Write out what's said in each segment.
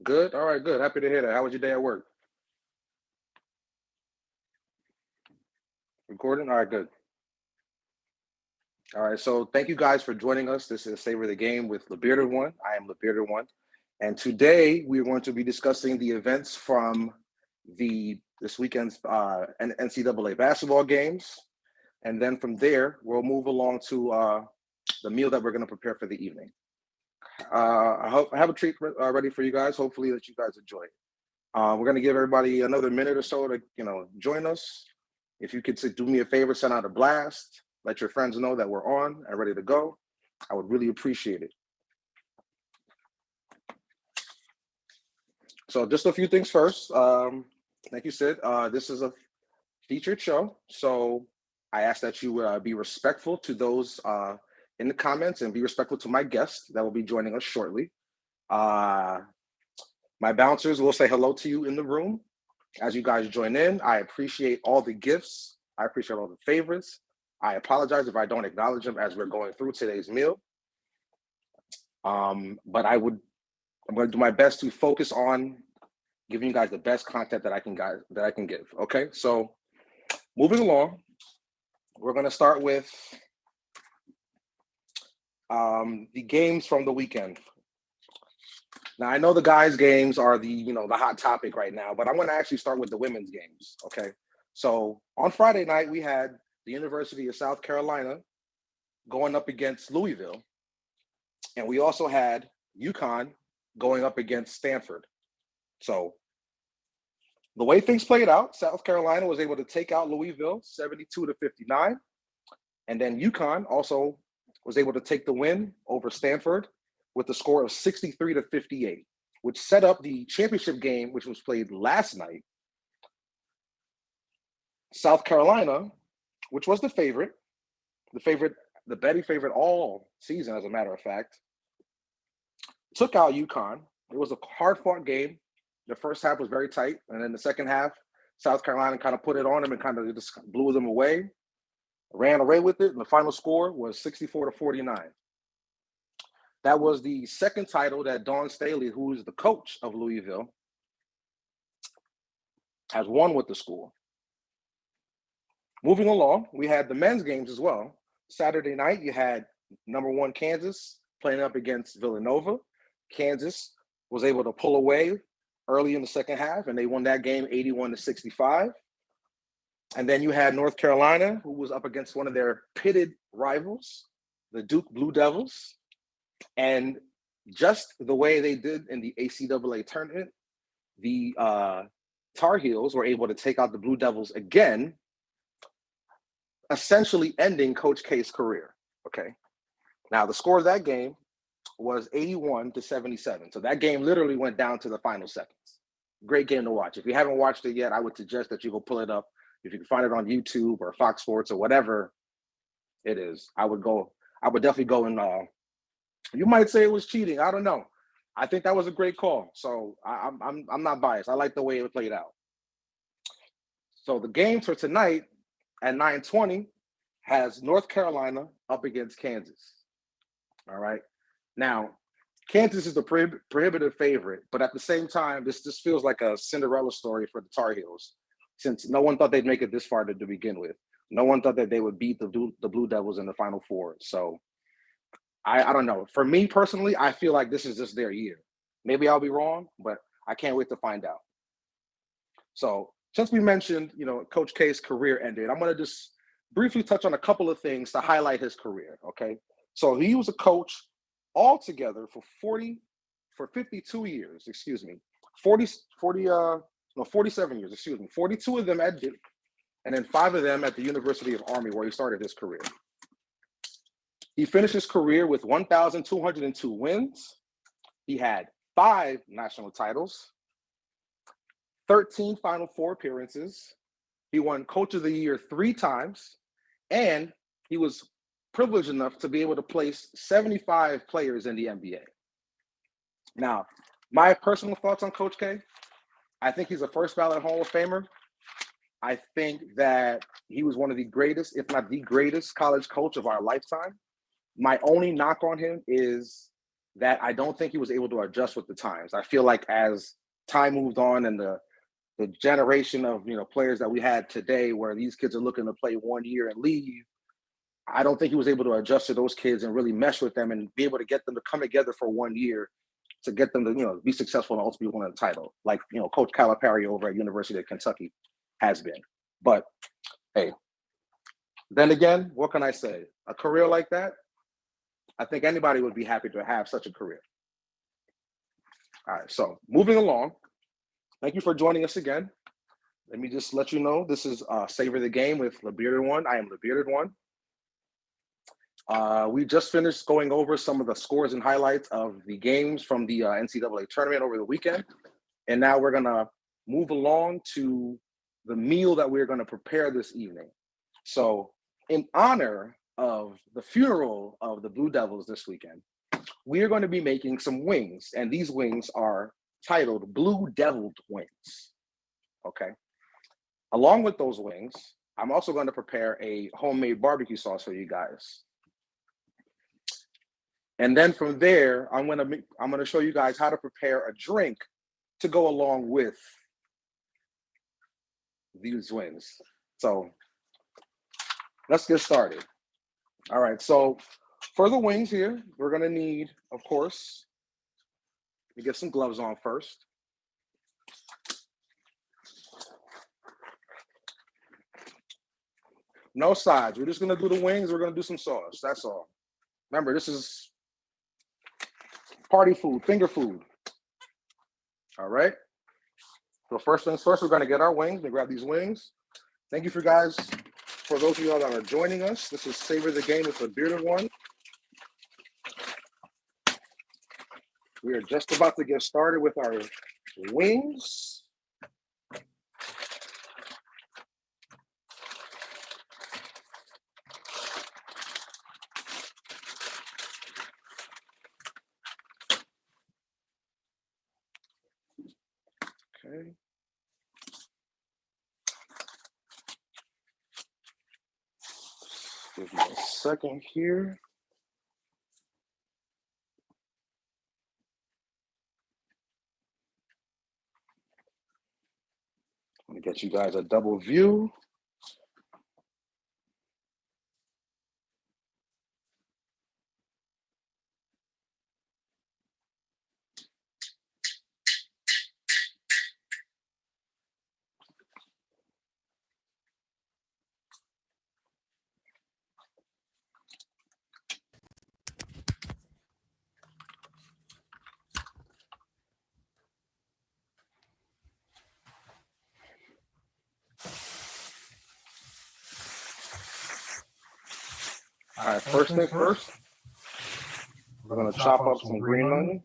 Good. All right, good. Happy to hear that. How was your day at work? Recording? All right, good. All right, so thank you guys for joining us. This is Savor the Game with the Bearded One. I am the Bearded One. And today we're going to be discussing the events from this weekend's NCAA basketball games. And then from there, we'll move along to the meal that we're going to prepare for the evening. I have a treat ready for you guys. Hopefully that you guys enjoy it. We're going to give everybody another minute or so to join us. If you could do me a favor, send out a blast. Let your friends know that we're on and ready to go. I would really appreciate it. So just a few things first. Like you said, this is a featured show. So I ask that you be respectful to those in the comments and be respectful to my guest that will be joining us shortly. My bouncers will say hello to you in the room as you guys join in. I appreciate all the gifts. I appreciate all the favors. I apologize if I don't acknowledge them as we're going through today's meal. But I'm going to do my best to focus on giving you guys the best content that I can give. Okay, so moving along, we're going to start with the games from the weekend. Now I know the guys' games are the hot topic right now, but I'm going to actually start with the women's games. Okay, so on Friday night we had the University of South Carolina going up against Louisville. And we also had UConn going up against Stanford. So the way things played out, South Carolina was able to take out Louisville 72-59. And then UConn also was able to take the win over Stanford with a score of 63-58, which set up the championship game, which was played last night. South Carolina, which was the betting favorite all season, as a matter of fact, took out UConn. It was a hard-fought game. The first half was very tight, and then the second half, South Carolina kind of put it on them and kind of just blew them away, ran away with it, and the final score was 64-49. That was the second title that Dawn Staley, who is the coach of Louisville, has won with the school. Moving along, we had the men's games as well. Saturday night, you had number one Kansas playing up against Villanova. Kansas was able to pull away early in the second half, and they won that game 81-65. And then you had North Carolina, who was up against one of their pitted rivals, the Duke Blue Devils. And just the way they did in the ACAA tournament, the Tar Heels were able to take out the Blue Devils again, essentially ending Coach K's career. Okay. Now, the score of that game was 81-77. So that game literally went down to the final seconds. Great game to watch. If you haven't watched it yet, I would suggest that you go pull it up. If you can find it on YouTube or Fox Sports or whatever it is, I would definitely go and you might say it was cheating. I don't know. I think that was a great call. So I'm not biased. I like the way it played out. So the game for tonight at 9:20 has North Carolina up against Kansas. All right. Now, Kansas is the prohibitive favorite, but at the same time, this feels like a Cinderella story for the Tar Heels, since no one thought they'd make it this far to begin with. No one thought that they would beat the Blue Devils in the Final Four. So I don't know. For me personally, I feel like this is just their year. Maybe I'll be wrong, but I can't wait to find out. So since we mentioned, Coach K's career ended, I'm going to just briefly touch on a couple of things to highlight his career, okay? So he was a coach altogether for 52 years, 47 years, 42 of them at Duke, and then 5 of them at the University of Army, where he started his career. He finished his career with 1,202 wins. He had 5 national titles, 13 Final Four appearances. He won Coach of the Year 3 times, and he was privileged enough to be able to place 75 players in the NBA. Now, my personal thoughts on Coach K, I think he's a first ballot Hall of Famer. I think that he was one of the greatest, if not the greatest, college coach of our lifetime. My only knock on him is that I don't think he was able to adjust with the times. I feel like as time moved on and the generation of players that we had today, where these kids are looking to play 1 year and leave, I don't think he was able to adjust to those kids and really mesh with them and be able to get them to come together for 1 year to get them to be successful and ultimately win a title, like Coach Calipari over at University of Kentucky has been. But hey, then again, what can I say? A career like that, I think anybody would be happy to have such a career. All right, so moving along. Thank you for joining us again. Let me just let you know, this is Savor the Game with the Bearded One. I am the Bearded One. We just finished going over some of the scores and highlights of the games from the NCAA tournament over the weekend. And now we're going to move along to the meal that we're going to prepare this evening. So in honor of the funeral of the Blue Devils this weekend, we are going to be making some wings. And these wings are titled Blue Deviled Wings. Okay. Along with those wings, I'm also going to prepare a homemade barbecue sauce for you guys. And then from there, I'm going to show you guys how to prepare a drink to go along with these wings. So let's get started. All right. So for the wings here, we're going to need, of course, let me get some gloves on first. No sides. We're just going to do the wings. We're going to do some sauce. That's all. Remember, this is party food, finger food. All right. So first things first, we're going to get our wings. We grab these wings. Thank you for those of you that are joining us. This is Savor the Game with the Bearded One. We are just about to get started with our wings. Okay. Give me a second here. I'm going to get you guys a double view. All right, first things first, we're going to chop up some green onion.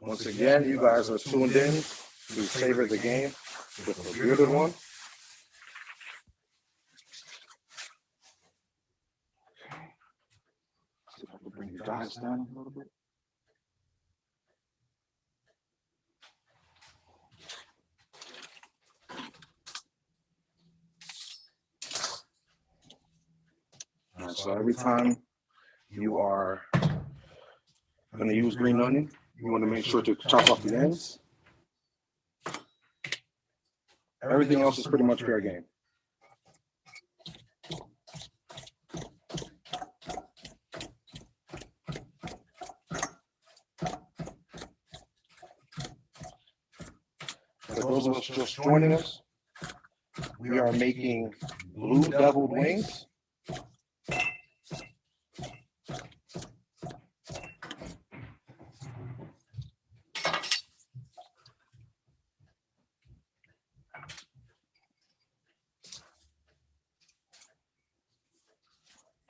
Once again, you guys are tuned in to Savor the Game with the Bearded One. See if I can bring you guys down a little bit. All right, so every time you are going to use green onion, you want to make sure to chop off the ends. Everything else is pretty much fair game. For those of us just joining us, we are making Blue Deviled Wings.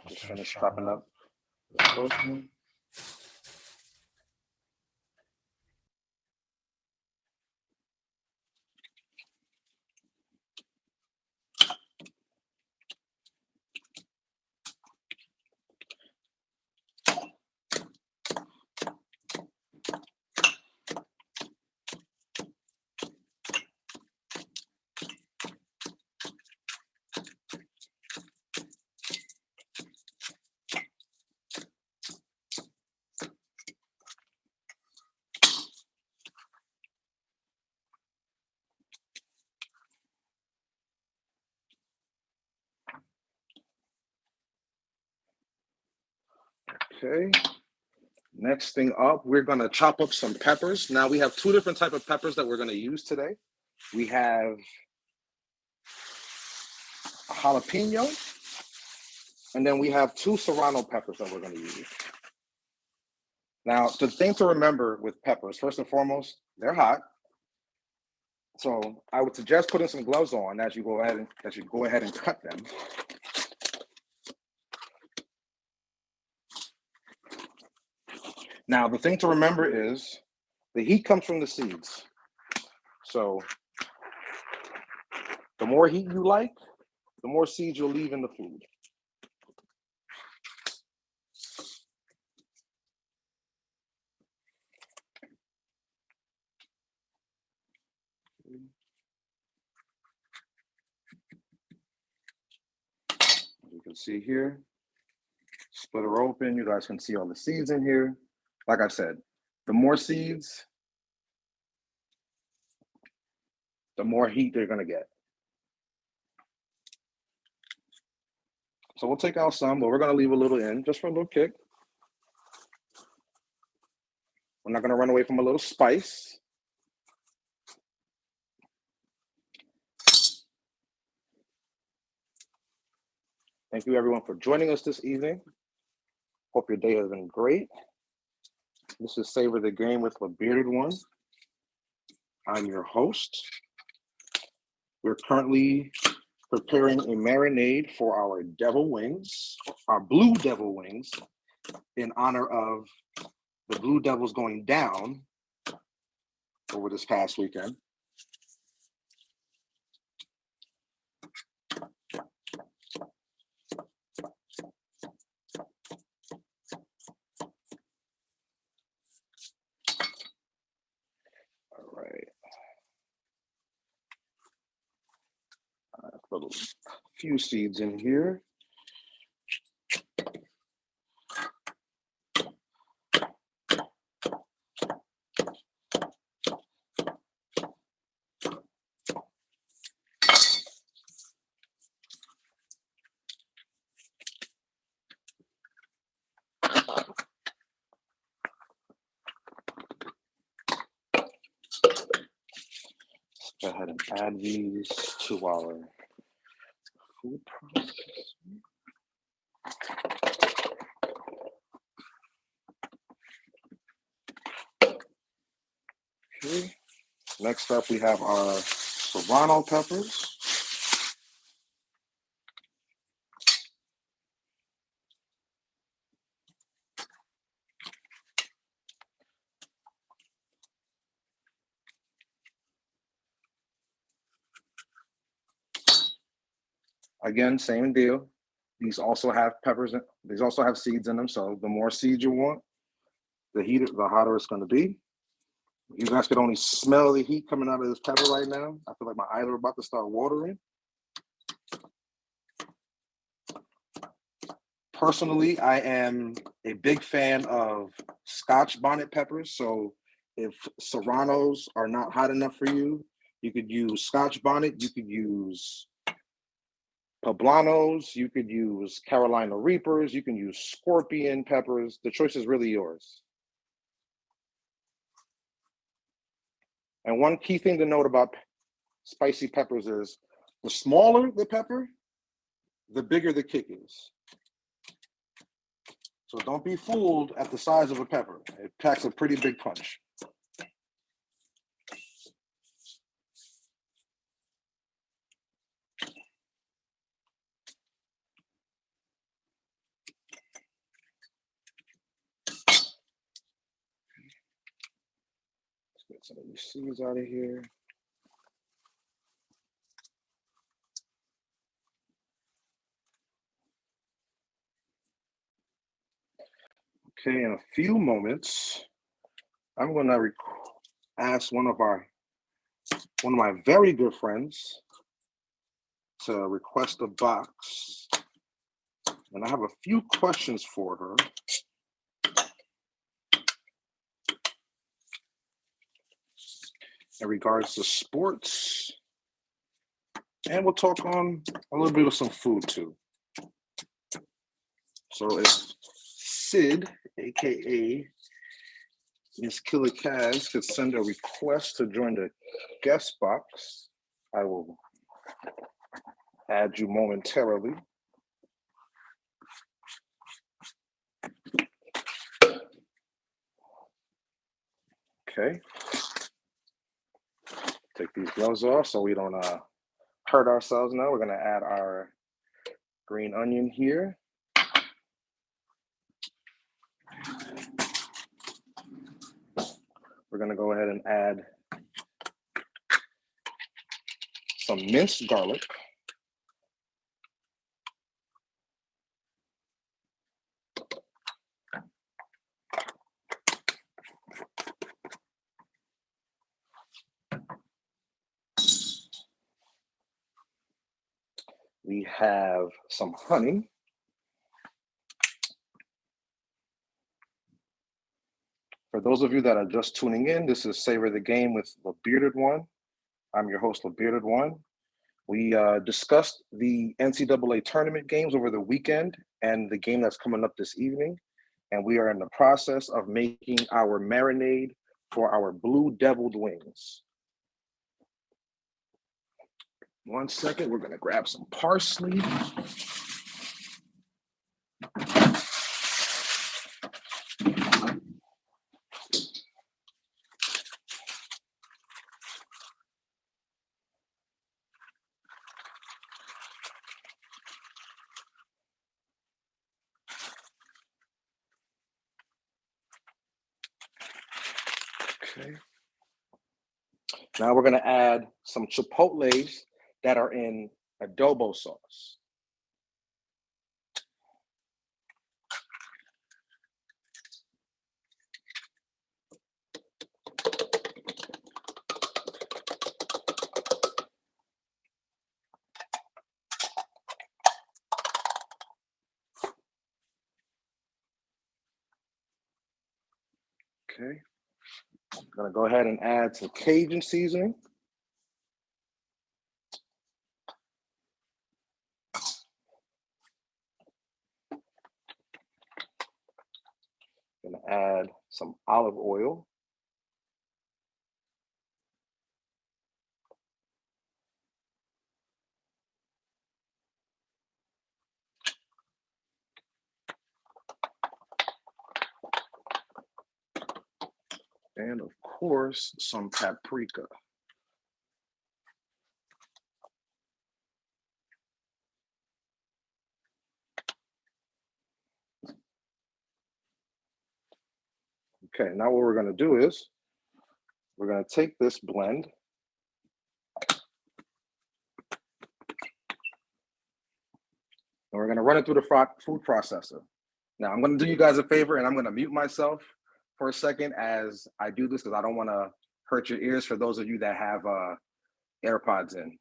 Just finish chopping up the first one. Okay. Next thing up, we're gonna chop up some peppers. Now we have two different type of peppers that we're gonna use today. We have a jalapeno, and then we have two serrano peppers that we're gonna use. Now, the thing to remember with peppers, first and foremost, they're hot. So I would suggest putting some gloves on as you go ahead and cut them. Now, the thing to remember is the heat comes from the seeds. So the more heat you like, the more seeds you'll leave in the food. As you can see here, split her open. You guys can see all the seeds in here. Like I said, the more seeds, the more heat they're gonna get. So we'll take out some, but we're gonna leave a little in just for a little kick. We're not gonna run away from a little spice. Thank you everyone for joining us this evening. Hope your day has been great. This is Savor the Game with the Bearded One. I'm your host. We're currently preparing a marinade for our devil wings, our blue devil wings, in honor of the Blue Devils going down over this past weekend. All right. I put a few seeds in here. Go ahead and add these to our food process. Okay. Next up, we have our serrano peppers. Again, same deal. These also have peppers. These also have seeds in them. So the more seeds you want, the hotter it's going to be. You guys could only smell the heat coming out of this pepper right now. I feel like my eyes are about to start watering. Personally, I am a big fan of Scotch bonnet peppers. So if serranos are not hot enough for you, you could use Scotch bonnet. You could use poblanos. You could use Carolina Reapers. You can use scorpion peppers. The choice is really yours. And one key thing to note about spicy peppers is the smaller the pepper, the bigger the kick is. So don't be fooled at the size of a pepper. It packs a pretty big punch. Let's get some of these seeds out of here. Okay, in a few moments, I'm going to ask one of my very good friends to request a box, and I have a few questions for her. In regards to sports, and we'll talk on a little bit of some food too. So if Sid, aka Miss Killer Kaz, could send a request to join the guest box. I will add you momentarily. Okay. Take these gloves off so we don't hurt ourselves now. We're going to add our green onion here. We're going to go ahead and add some minced garlic. We have some honey. For those of you that are just tuning in, this is Savor the Game with the Bearded One. I'm your host, the Bearded One. We discussed the NCAA tournament games over the weekend and the game that's coming up this evening. And we are in the process of making our marinade for our blue deviled wings. 1 second, we're gonna grab some parsley. Okay. Now we're gonna add some chipotles that are in adobo sauce. Okay. I'm gonna go ahead and add some Cajun seasoning. Gonna add some olive oil. And of course, some paprika. Okay, now what we're gonna do is we're gonna take this blend and we're gonna run it through the food processor. Now I'm gonna do you guys a favor and I'm gonna mute myself for a second as I do this because I don't wanna hurt your ears for those of you that have AirPods in.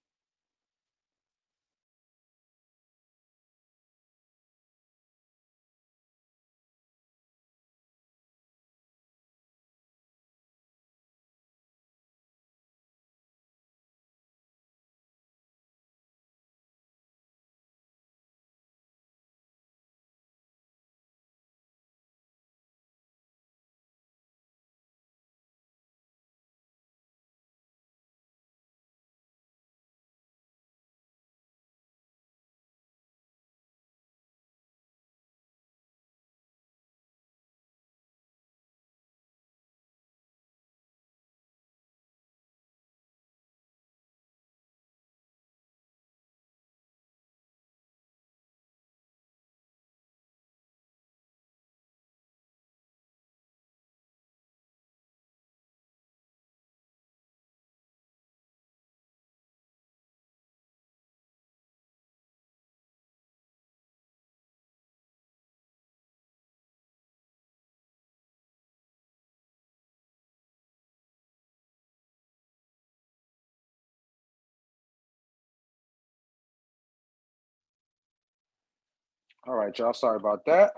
All right, y'all, sorry about that.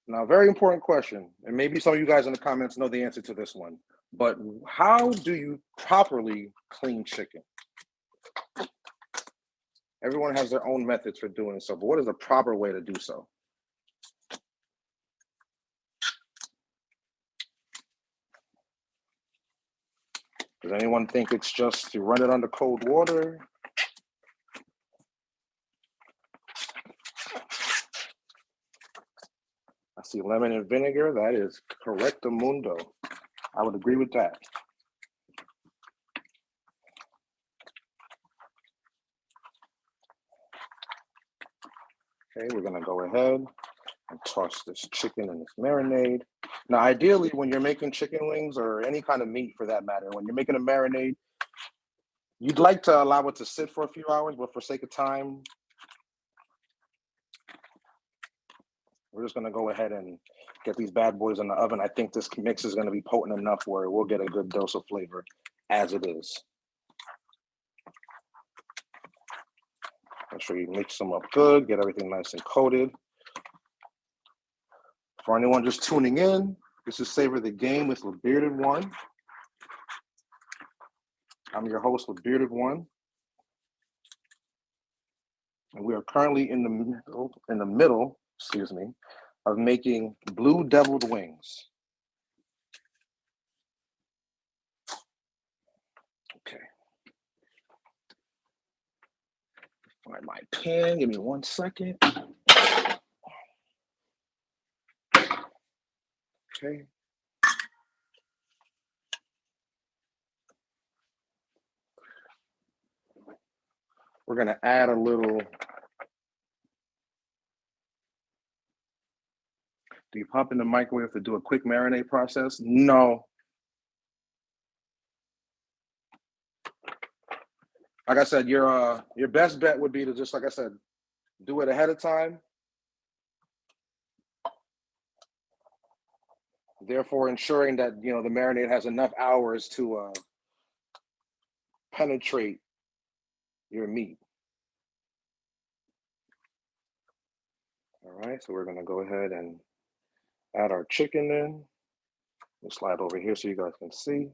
Now, very important question, and maybe some of you guys in the comments know the answer to this one, but how do you properly clean chicken? Everyone has their own methods for doing so, but what is the proper way to do so? Does anyone think it's just to run it under cold water? I see lemon and vinegar. That is correctamundo. I would agree with that. Okay, we're gonna go ahead and toss this chicken in this marinade. Now, ideally, when you're making chicken wings or any kind of meat for that matter, when you're making a marinade, you'd like to allow it to sit for a few hours, but for sake of time, we're just gonna go ahead and get these bad boys in the oven. I think this mix is gonna be potent enough where we'll get a good dose of flavor as it is. Make sure you mix them up good, get everything nice and coated. For anyone just tuning in, this is Savor the Game with the Bearded One. I'm your host with Bearded One. And we are currently in the middle, of making blue deviled wings. Okay. Find my pan, give me 1 second. Okay. We're gonna add a little. Do you pop in the microwave to do a quick marinade process? No. Like I said, your best bet would be to just, like I said, do it ahead of time. Therefore, ensuring that the marinade has enough hours to penetrate your meat. All right, so we're gonna go ahead and add our chicken in. We'll slide over here so you guys can see.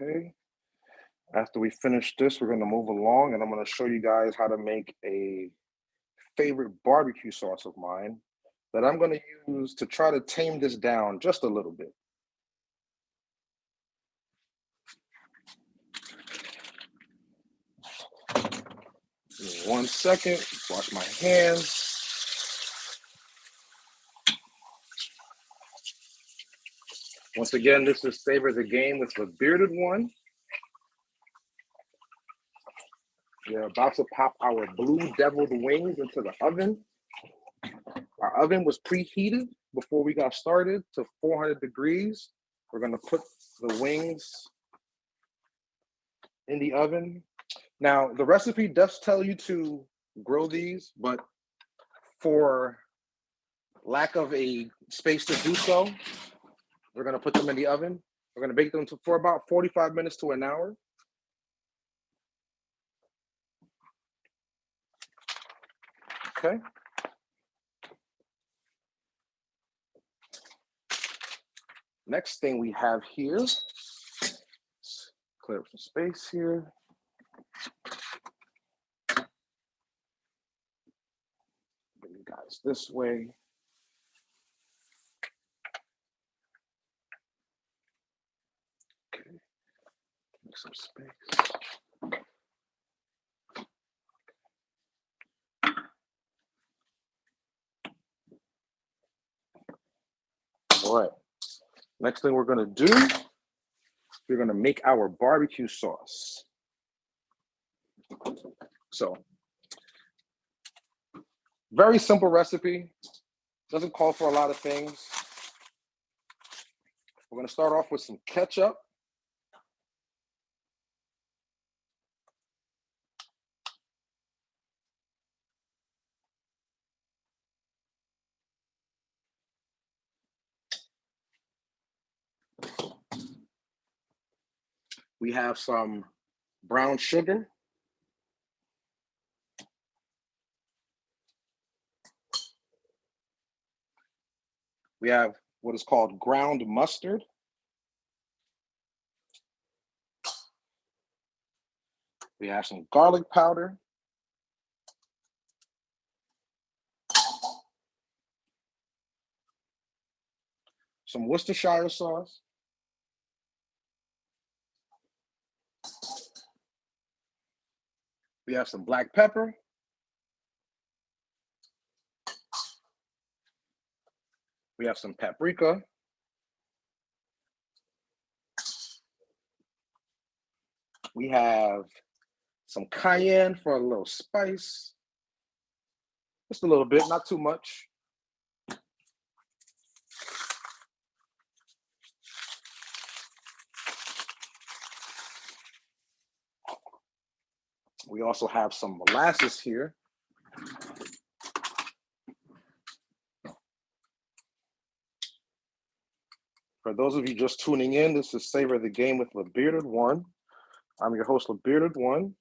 Okay. After we finish this, we're gonna move along and I'm gonna show you guys how to make a favorite barbecue sauce of mine that I'm gonna use to try to tame this down just a little bit. 1 second, wash my hands. Once again, this is Savor the Game with the Bearded One. We're about to pop our blue deviled wings into the oven. Our oven was preheated before we got started to 400 degrees. We're gonna put the wings in the oven. Now, the recipe does tell you to grill these, but for lack of a space to do so, we're gonna put them in the oven. We're gonna bake them for about 45 minutes to an hour. Okay. Next thing we have here, let's clear up some space here. Bring you guys this way. Okay, make some space. All right. Next thing we're gonna do, we're gonna make our barbecue sauce. So, very simple recipe. Doesn't call for a lot of things. We're gonna start off with some ketchup. We have some brown sugar. We have what is called ground mustard. We have some garlic powder. Some Worcestershire sauce. We have some black pepper. We have some paprika. We have some cayenne for a little spice. Just a little bit, not too much. We also have some molasses here. For those of you just tuning in, this is Savor the Game with LeBearded One. I'm your host, LeBearded One.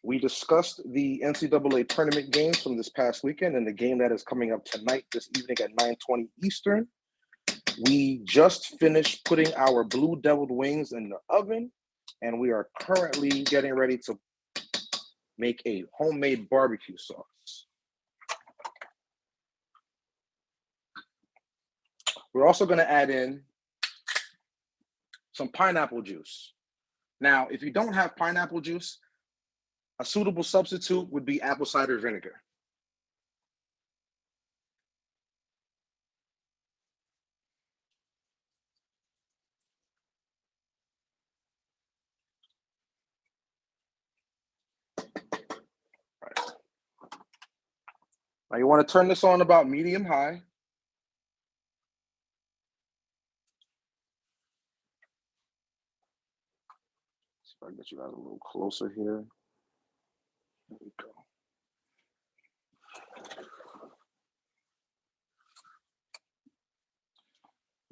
We discussed the NCAA tournament games from this past weekend and the game that is coming up tonight, this evening at 9:20 Eastern. We just finished putting our blue deviled wings in the oven, and we are currently getting ready to make a homemade barbecue sauce. We're also going to add in some pineapple juice. Now, if you don't have pineapple juice, a suitable substitute would be apple cider vinegar. Right. Now you want to turn this on about medium high. See if I can get you guys a little closer here. There we go.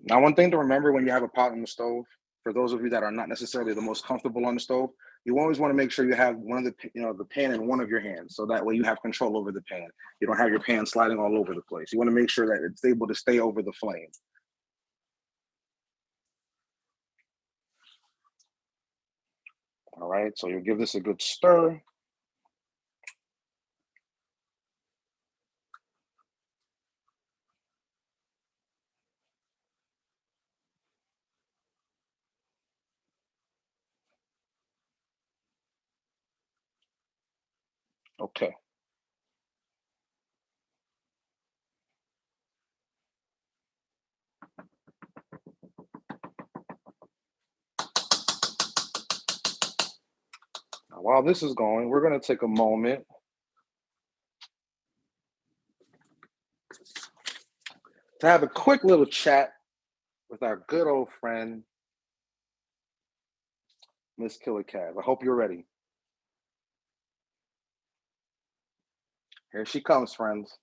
Now, one thing to remember when you have a pot on the stove, for those of you that are not necessarily the most comfortable on the stove, you always want to make sure you have one of the pan in one of your hands, so that way you have control over the pan. You don't have your pan sliding all over the place. You want to make sure that it's able to stay over the flame. All right, so you'll give this a good stir. Okay. Now, while this is going, we're going to take a moment to have a quick little chat with our good old friend, Miss Killer Cav. I hope you're ready. Here she comes, friends.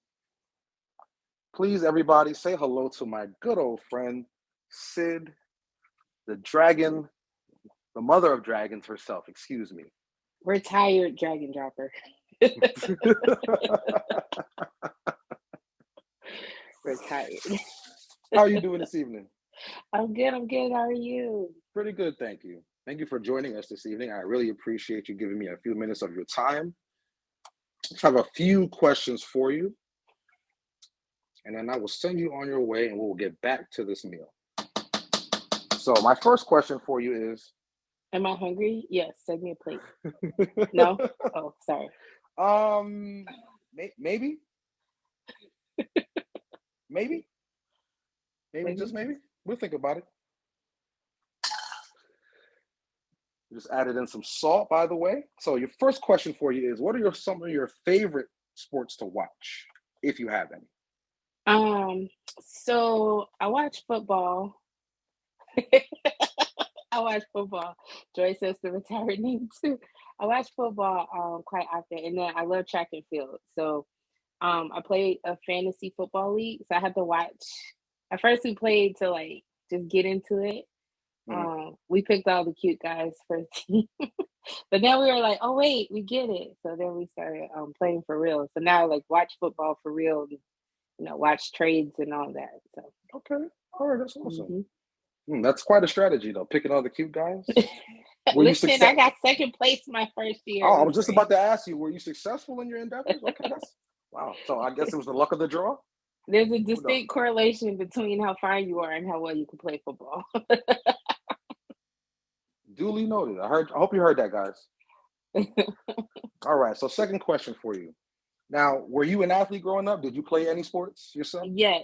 Please, everybody, say hello to my good old friend, Sid, the dragon, the mother of dragons herself, excuse me. Retired dragon dropper. Retired. How are you doing this evening? I'm good. How are you? Pretty good, thank you. Thank you for joining us this evening. I really appreciate you giving me a few minutes of your time. I have a few questions for you, and then I will send you on your way, and we'll get back to this meal. So my first question for you is... Am I hungry? Yes, send me a plate. No? Oh, sorry. Maybe. Maybe, just maybe. We'll think about it. Just added in some salt, by the way. So your first question for you is, what are some of your favorite sports to watch, if you have any? So I watch football. I watch football. Joy says the retired name too. I watch football quite often, and then I love track and field. So I played a fantasy football league, so I had to watch. At first, we played to like just get into it. we picked all the cute guys for the team. But then we were like, oh wait, we get it. So then we started playing for real. So now like watch football for real, and, watch trades and all that. So Okay. All right, that's awesome. That's quite a strategy though, picking all the cute guys. Listen, I got second place my first year. Oh, I was just about to ask you, were you successful in your endeavors? Okay, wow. So I guess it was the luck of the draw. There's a distinct correlation between how fine you are and how well you can play football. Duly noted. I hope you heard that, guys. All right. So second question for you. Now, were you an athlete growing up? Did you play any sports yourself? Yes.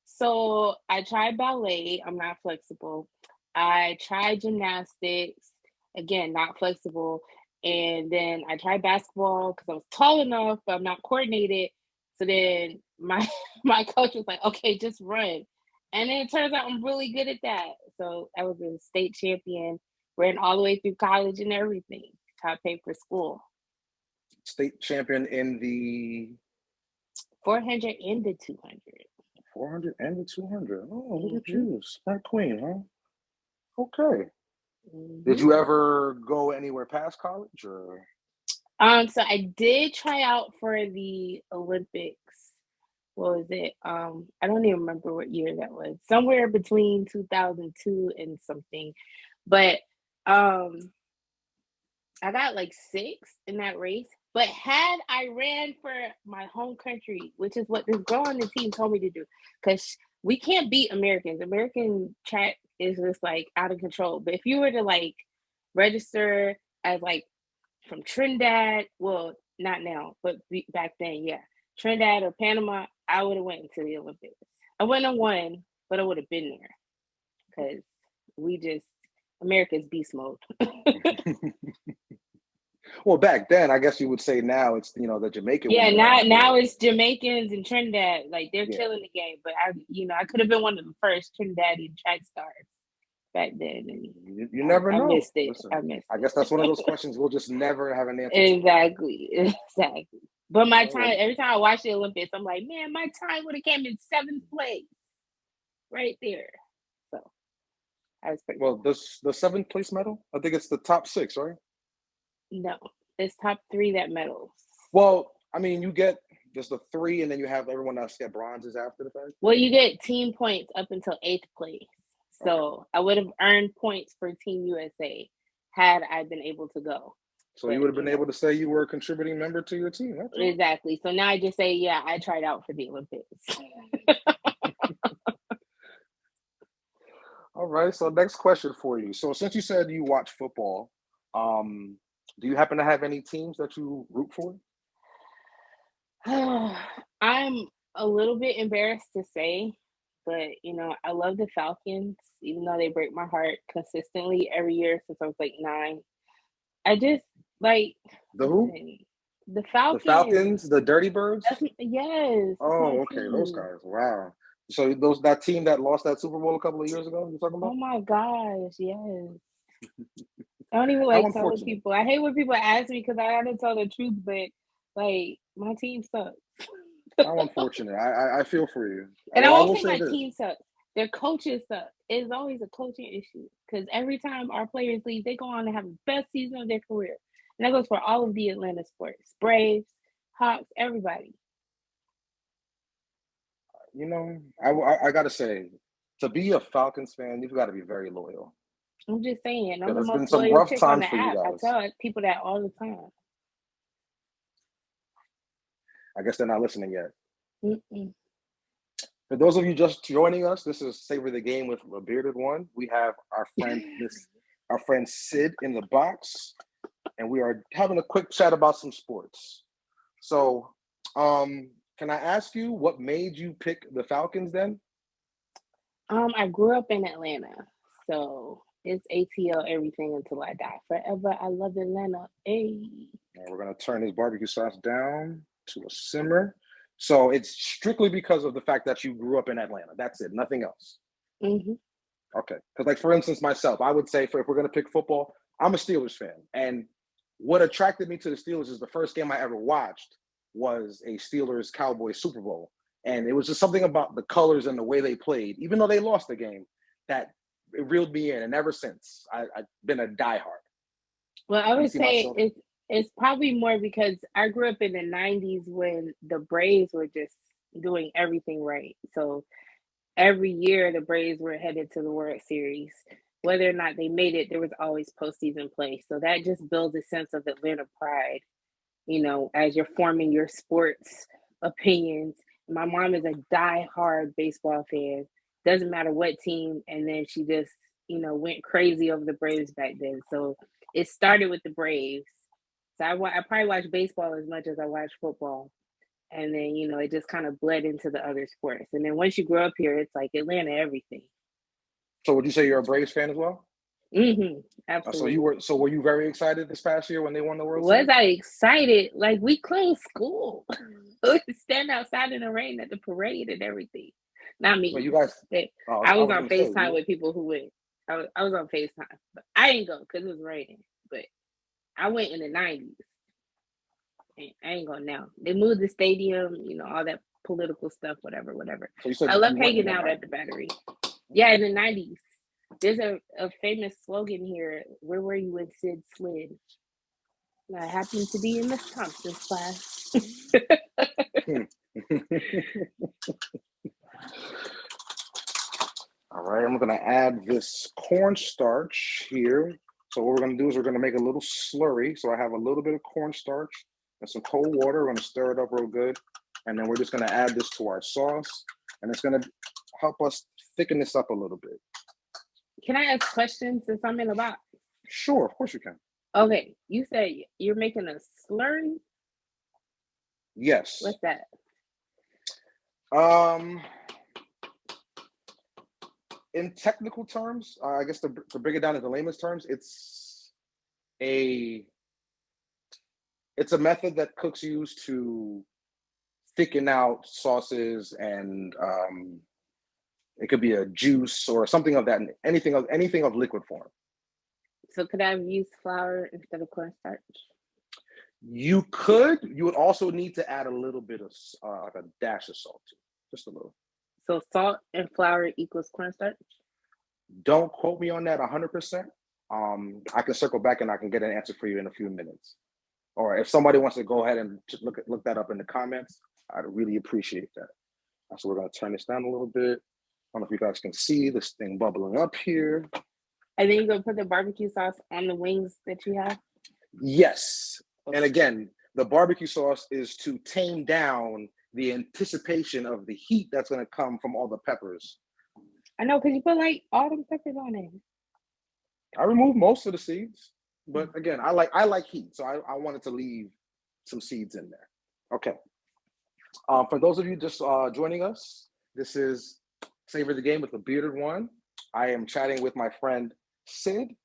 So I tried ballet. I'm not flexible. I tried gymnastics. Again, not flexible. And then I tried basketball because I was tall enough, but I'm not coordinated. So then my my coach was like, okay, just run. And then it turns out I'm really good at that. So I was a state champion, ran all the way through college and everything. Got paid for school. State champion in the 400 and the 200. 400 and the 200. Oh, look at you. Smart queen, huh? Okay. Did you ever go anywhere past college or? So I did try out for the Olympics. What was it? I don't even remember what year that was. Somewhere between 2002 and something. But I got like 6th in that race. But had I ran for my home country, which is what this girl on the team told me to do, because we can't beat Americans. American track is just like out of control. But if you were to like register as like from Trinidad, well, not now, but back then, yeah, Trinidad or Panama, I would have went into the Olympics. I wouldn't have won, but I would have been there because America's beast mode. Well, back then, I guess you would say now it's the Jamaican. Yeah, now it's Jamaicans and Trinidad, like they're killing the game. But I could have been one of the first Trinidadian track stars back then. And you never know. I missed it. Listen, I guess that's one of those questions we'll just never have an answer Exactly. But my time, every time I watch the Olympics, I'm like, man, my time would have came in 7th place, right there. So I was pretty. Well, the 7th place medal, I think it's the top 6, right? No, it's top 3 that medals. Well, I mean, you get just the 3, and then you have everyone else get bronzes after the fact. Well, you get team points up until 8th place. So I would have earned points for Team USA had I been able to go. So you would have been able to say you were a contributing member to your team. That's exactly. So now I just say, yeah, I tried out for the Olympics. All right. So next question for you. So since you said you watch football, do you happen to have any teams that you root for? I'm a little bit embarrassed to say, but I love the Falcons, even though they break my heart consistently every year since I was like 9. I just like the who? The Falcons. The Falcons, the Dirty Birds. Yes. Oh, okay, those guys. Wow. So that team that lost that Super Bowl a couple of years ago, you're talking about? Oh my gosh, yes. I don't even like telling people. I hate when people ask me because I gotta tell the truth, but like my team sucks. How unfortunate. I feel for you. And I won't say my team sucks. Their coaches suck. It's always a coaching issue because every time our players leave, they go on to have the best season of their career. And that goes for all of the Atlanta sports. Braves, Hawks, everybody. I got to say, to be a Falcons fan, you've got to be very loyal. I'm just saying. I'm the there's most been some loyal rough chick times on for the you app. guys. I tell people that all the time. I guess they're not listening yet. Mm-mm. For those of you just joining us, this is Savor the Game with a Bearded One. We have our friend Sid in the box, and we are having a quick chat about some sports. So, can I ask you what made you pick the Falcons then? I grew up in Atlanta, so it's ATL everything until I die. Forever, I love Atlanta. Hey. We're gonna turn this barbecue sauce down to a simmer. So it's strictly because of the fact that you grew up in Atlanta. That's it, nothing else. Mm-hmm. Okay, because like for instance, myself, I would say if we're gonna pick football, I'm a Steelers fan, and what attracted me to the Steelers is the first game I ever watched was a Steelers Cowboys Super Bowl, and it was just something about the colors and the way they played, even though they lost the game, that reeled me in, and ever since I've been a diehard. Well, I You would see say myself. it's probably more because I grew up in the '90s when the Braves were just doing everything right. So every year the Braves were headed to the World Series. Whether or not they made it, there was always postseason play. So that just builds a sense of Atlanta pride, as you're forming your sports opinions. My mom is a die-hard baseball fan. Doesn't matter what team, and then she just, went crazy over the Braves back then. So it started with the Braves. So I probably watch baseball as much as I watch football. And then, it just kind of bled into the other sports. And then once you grow up here, it's like Atlanta everything. So would you say you're a Braves fan as well? Absolutely. So were you very excited this past year when they won the World Was Series? I excited? Like, we closed school. We stand outside in the rain at the parade and everything. Not Well, me. you guys. I I was was on gonna say FaceTime you. with people who went. I was on FaceTime, but I didn't go because it was raining. But I went in the '90s. And I ain't going now. They moved the stadium, all that political stuff, whatever, whatever. So you said I love you went in hanging the out at the 90s. Battery. Yeah, in the '90s. There's a famous slogan here. Where were you when Sid slid? I happened to be in Miss Thompson's class. All right, I'm gonna add this cornstarch here. So what we're gonna do is we're gonna make a little slurry. So I have a little bit of cornstarch and some cold water. We're gonna stir it up real good, and then we're just gonna add this to our sauce, and it's gonna help us thicken this up a little bit. Can I ask questions since I'm in a box? Sure, of course you can. Okay, you say you're making a slurry? Yes. What's that? In technical terms, I guess to break it down into layman's terms, a it's a method that cooks use to thicken out sauces, and it could be a juice or something of that, anything of liquid form. So could I have used flour instead of cornstarch? You could. You would also need to add a little bit of like a dash of salt, just a little. So salt and flour equals cornstarch? Don't quote me on that 100%. I can circle back and I can get an answer for you in a few minutes. Or if somebody wants to go ahead and just look that up in the comments, I'd really appreciate that. So we're going to turn this down a little bit. I don't know if you guys can see this thing bubbling up here. And then you're going to put the barbecue sauce on the wings that you have? Yes. And again, the barbecue sauce is to tame down the anticipation of the heat that's going to come from all the peppers. I know, because you put like all them peppers on it. I removed most of the seeds, but again, I like heat, so I wanted to leave some seeds in there. Okay. For those of you just joining us, this is Savor the Game with the Bearded One. I am chatting with my friend Sid,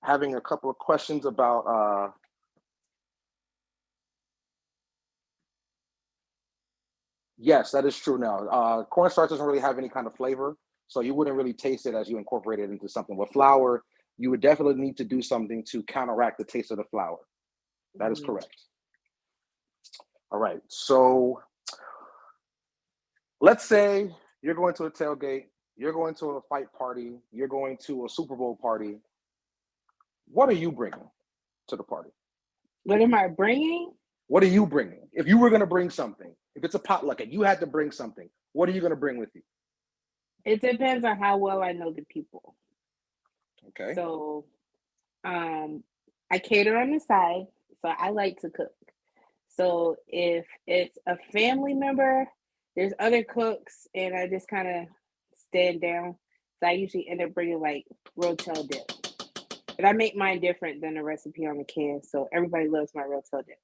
having a couple of questions about yes, that is true now. Cornstarch doesn't really have any kind of flavor, so you wouldn't really taste it as you incorporate it into something. With flour, you would definitely need to do something to counteract the taste of the flour. That is correct. All right, so let's say you're going to a tailgate, you're going to a fight party, you're going to a Super Bowl party. What are you bringing to the party? What am I bringing? What are you bringing? If you were going to bring something, if it's a potluck and you had to bring something, what are you going to bring with you? It depends on how well I know the people. Okay. So I cater on the side, so I like to cook. So if it's a family member, there's other cooks, and I just kind of stand down. So I usually end up bringing like rotel dip. But I make mine different than the recipe on the can, so everybody loves my rotel dip.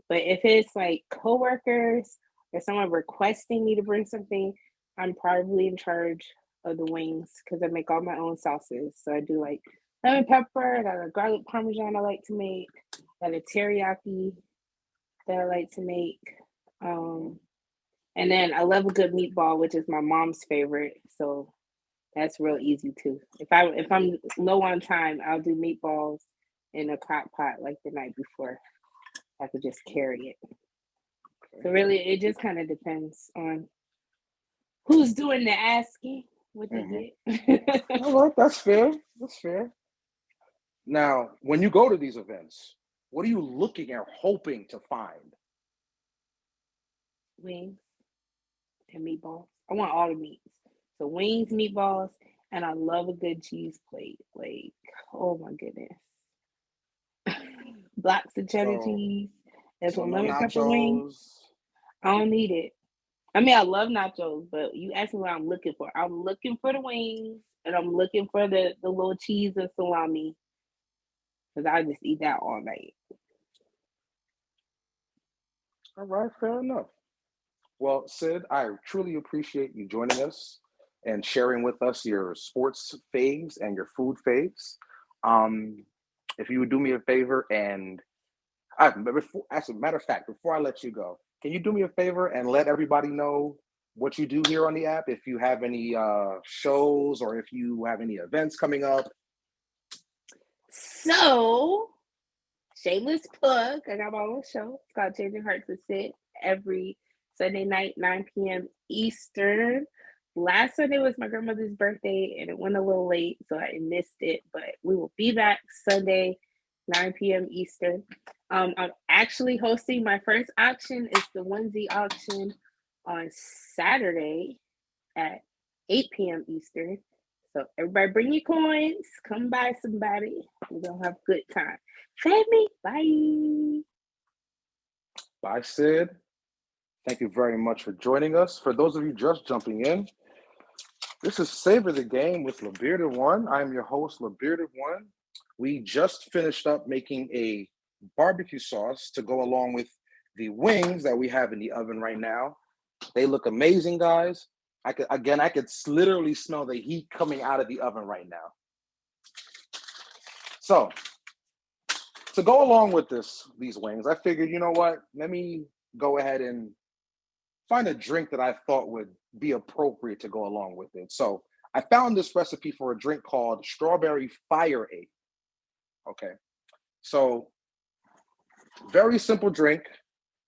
But if it's like coworkers or someone requesting me to bring something, I'm probably in charge of the wings because I make all my own sauces. So I do like lemon pepper, I got a garlic parmesan I like to make, got a teriyaki that I like to make. And then I love a good meatball, which is my mom's favorite. So that's real easy too. If I'm low on time, I'll do meatballs in a crock pot like the night before. I could just carry it. So really, it just kind of depends on who's doing the asking. what they Mm-hmm. get. All right, that's fair. That's fair. Now, when you go to these events, what are you looking or hoping to find? Wings and meatballs. I want all the meats. So wings, meatballs, and I love a good cheese plate. Like, oh my goodness. Blocks of cheddar So, cheese and so some no lemon pepper wings. nachos. I don't need it. I mean, I love nachos, but you ask me what I'm looking for. I'm looking for the wings and I'm looking for the little cheese and salami because I just eat that all night. All right, fair enough. Well, Sid, I truly appreciate you joining us and sharing with us your sports faves and your food faves. Um, if you would do me a favor and as a matter of fact, before I let you go, can you do me a favor and let everybody know what you do here on the app? If you have any shows or if you have any events coming up. So, shameless plug. I got my own show. It's called Changing Hearts with Sid every Sunday night, 9 p.m. Eastern. Last Sunday was my grandmother's birthday and it went a little late, so I missed it. But we will be back Sunday, 9 p.m. Eastern. I'm actually hosting my first auction. It's the onesie auction on Saturday at 8 p.m. Eastern. So everybody bring your coins. Come by somebody. We're going to have a good time. Trade me. Bye. Bye, Sid. Thank you very much for joining us. For those of you just jumping in, this is Savor the Game with LaBearded One. I'm your host, LaBearded One. We just finished up making a barbecue sauce to go along with the wings that we have in the oven right now. They look amazing, guys. I could literally smell the heat coming out of the oven right now. So to go along with these wings, I figured, you know what? Let me go ahead and find a drink that I thought would be appropriate to go along with it. So I found this recipe for a drink called Strawberry Fire Aid. Okay. So very simple drink.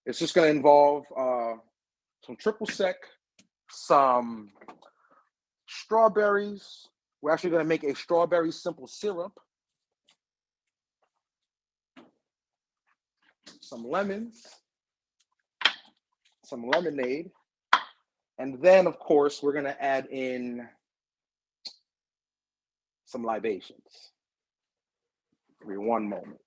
It's just going to involve some triple sec, some strawberries. We're actually going to make a strawberry simple syrup, some lemons, some lemonade, and then, of course, we're going to add in some libations. Give me one moment.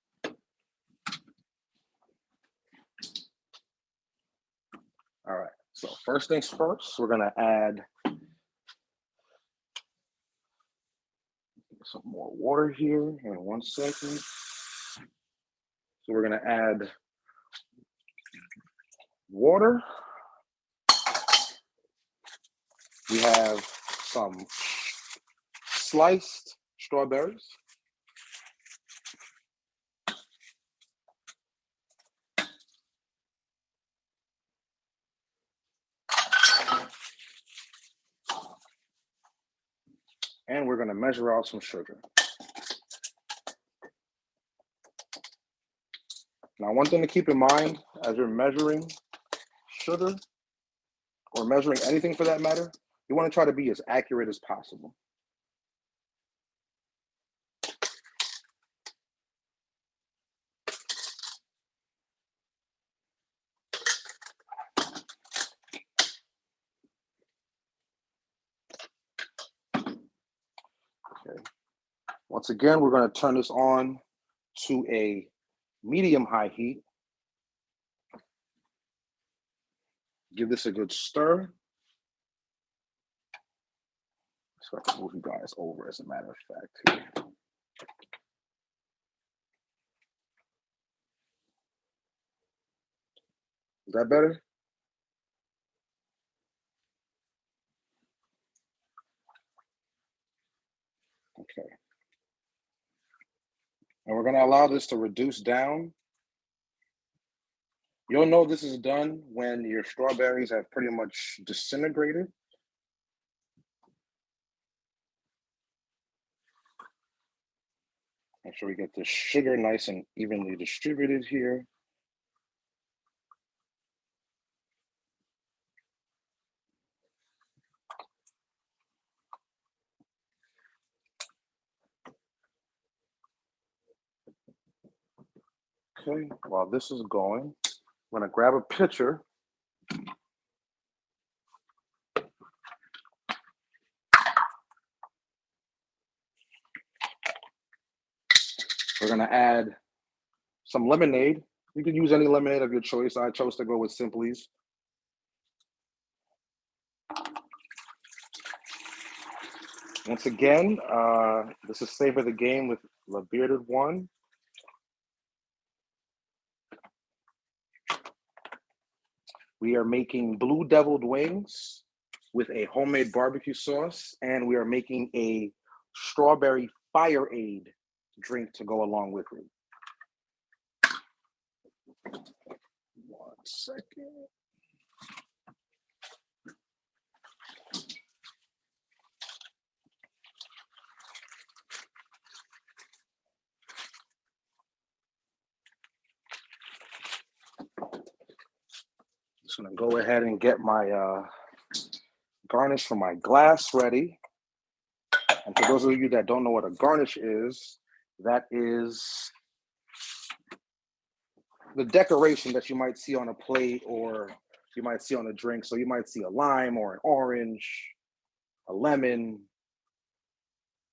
All right. So first things first, we're going to add some more water here in 1 second. So we're going to add water. We have some sliced strawberries. And we're going to measure out some sugar. Now, one thing to keep in mind as you're measuring sugar or measuring anything for that matter, you want to try to be as accurate as possible. Okay. Once again, we're going to turn this on to a medium-high heat. Give this a good stir. So I can move you guys over as a matter of fact here. Is that better? Okay. And we're going to allow this to reduce down. You'll know this is done when your strawberries have pretty much disintegrated. Make sure we get the sugar nice and evenly distributed here. Okay, while this is going, I'm gonna grab a pitcher. We're gonna add some lemonade. You can use any lemonade of your choice. I chose to go with Simply's. Once again, this is Savor the Game with the Bearded One. We are making blue deviled wings with a homemade barbecue sauce, and we are making a strawberry fireade drink to go along with it. 1 second. Just gonna go ahead and get my garnish for my glass ready. And for those of you that don't know what a garnish is, that is the decoration that you might see on a plate or you might see on a drink. So you might see a lime or an orange, a lemon,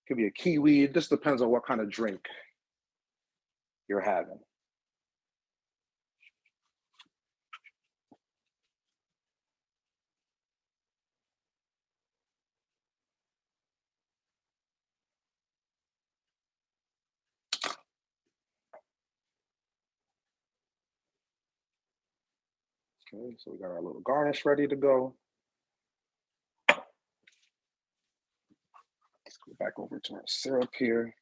could be a kiwi. It just depends on what kind of drink you're having. Okay, so we got our little garnish ready to go. Let's go back over to our syrup here.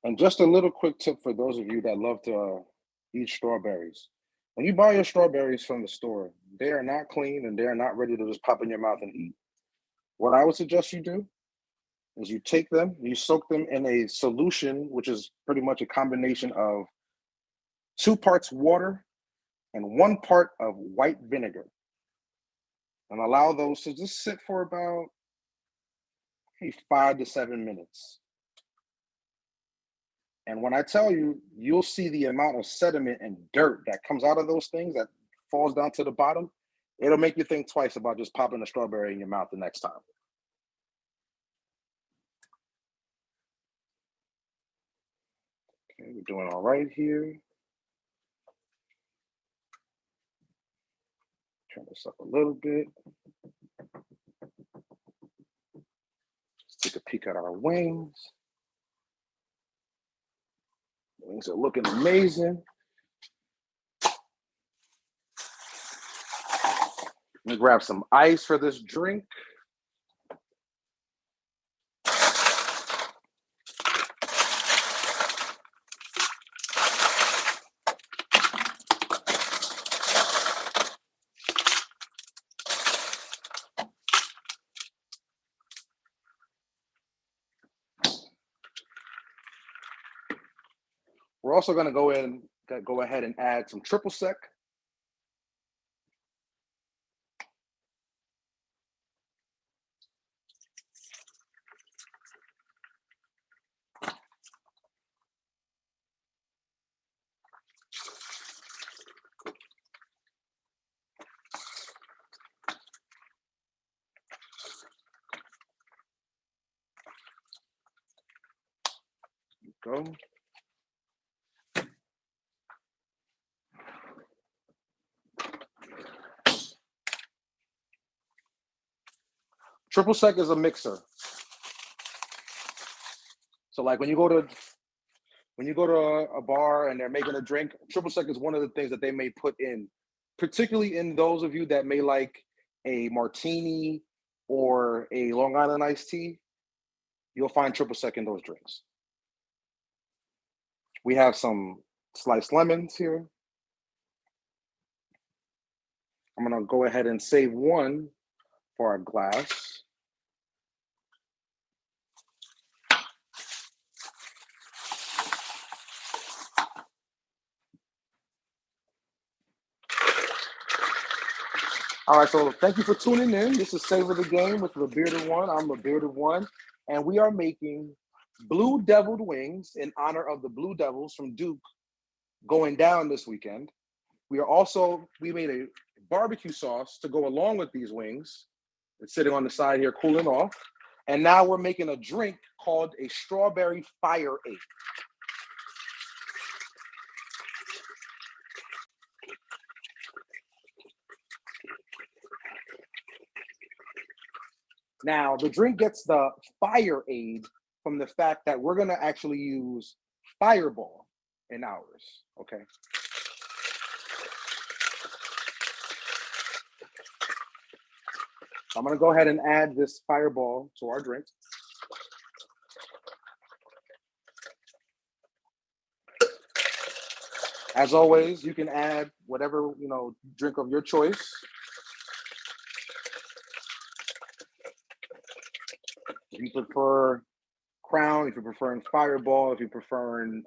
And just a little quick tip for those of you that love to eat strawberries. When you buy your strawberries from the store, they are not clean and they are not ready to just pop in your mouth and eat. What I would suggest you do is you take them, you soak them in a solution, which is pretty much a combination of 2 parts water and 1 part of white vinegar. And allow those to just sit for about 5 to 7 minutes. And when I tell you, you'll see the amount of sediment and dirt that comes out of those things that falls down to the bottom. It'll make you think twice about just popping a strawberry in your mouth the next time. Okay, we're doing all right here. Turn this up a little bit. Let's take a peek at our wings. Wings are looking amazing. Let me grab some ice for this drink. We're also going to go ahead and add some triple sec. Go. Triple sec is a mixer. So like when you go to a bar and they're making a drink, triple sec is one of the things that they may put in, particularly in those of you that may like a martini or a Long Island iced tea. You'll find triple sec in those drinks. We have some sliced lemons here. I'm gonna go ahead and save 1 for our glass. All right, so thank you for tuning in. This is Savor the Game with the Bearded One. I'm the Bearded One, and we are making blue deviled wings in honor of the Blue Devils from Duke going down this weekend. We made a barbecue sauce to go along with these wings. It's sitting on the side here, cooling off. And now we're making a drink called a strawberry fire aid. Now, the drink gets the fire aid from the fact that we're going to actually use Fireball in ours, okay? I'm going to go ahead and add this Fireball to our drink. As always, you can add whatever, drink of your choice. If you prefer Crown, if you prefer Fireball, if you prefer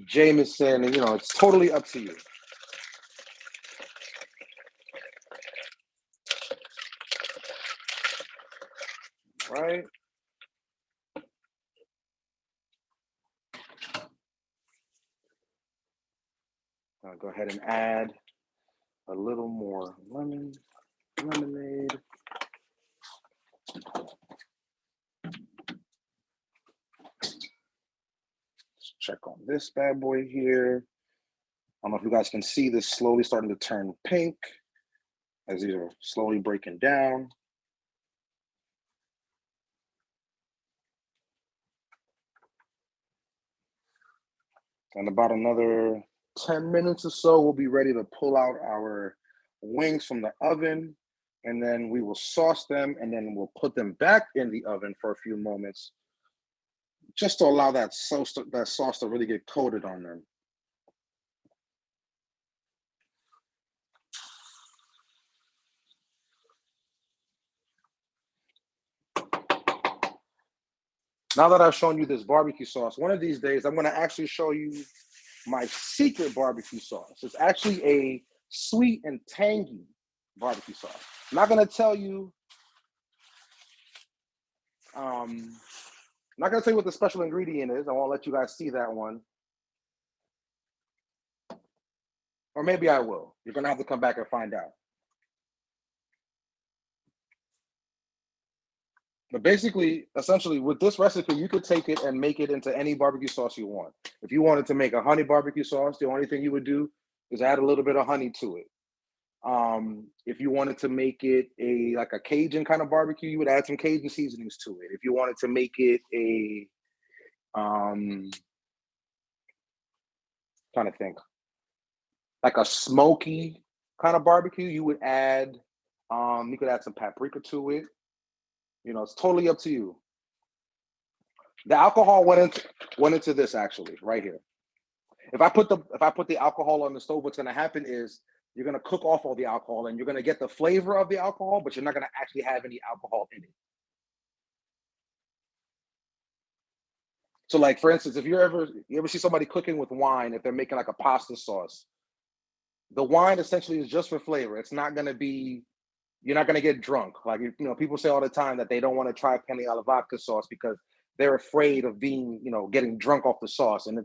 Jameson, and it's totally up to you. Right? I'll go ahead and add a little more lemonade. Let's check on this bad boy here. I don't know if you guys can see this slowly starting to turn pink as these are slowly breaking down. In about another 10 minutes or so, we'll be ready to pull out our wings from the oven, and then we will sauce them, and then we'll put them back in the oven for a few moments just to allow that sauce to really get coated on them. Now that I've shown you this barbecue sauce, one of these days I'm going to actually show you my secret barbecue sauce. It's actually a sweet and tangy barbecue sauce. I'm not going to tell you I'm not going to tell you what the special ingredient is. I won't let you guys see that one. Or maybe I will. You're going to have to come back and find out. But basically, essentially, with this recipe, you could take it and make it into any barbecue sauce you want. If you wanted to make a honey barbecue sauce, the only thing you would do is add a little bit of honey to it. If you wanted to make it like a Cajun kind of barbecue, you would add some Cajun seasonings to it. If you wanted to make it trying to think, like a smoky kind of barbecue, you would add, you could add some paprika to it. It's totally up to you. The alcohol went into this actually right here. If I put the alcohol on the stove, what's going to happen is you're going to cook off all the alcohol, and you're going to get the flavor of the alcohol, but you're not going to actually have any alcohol in it. So, like for instance, if you ever see somebody cooking with wine, if they're making like a pasta sauce, the wine essentially is just for flavor. It's not going to be. You're not going to get drunk. Like people say all the time that they don't want to try penne alla vodka sauce because they're afraid of being, getting drunk off the sauce, and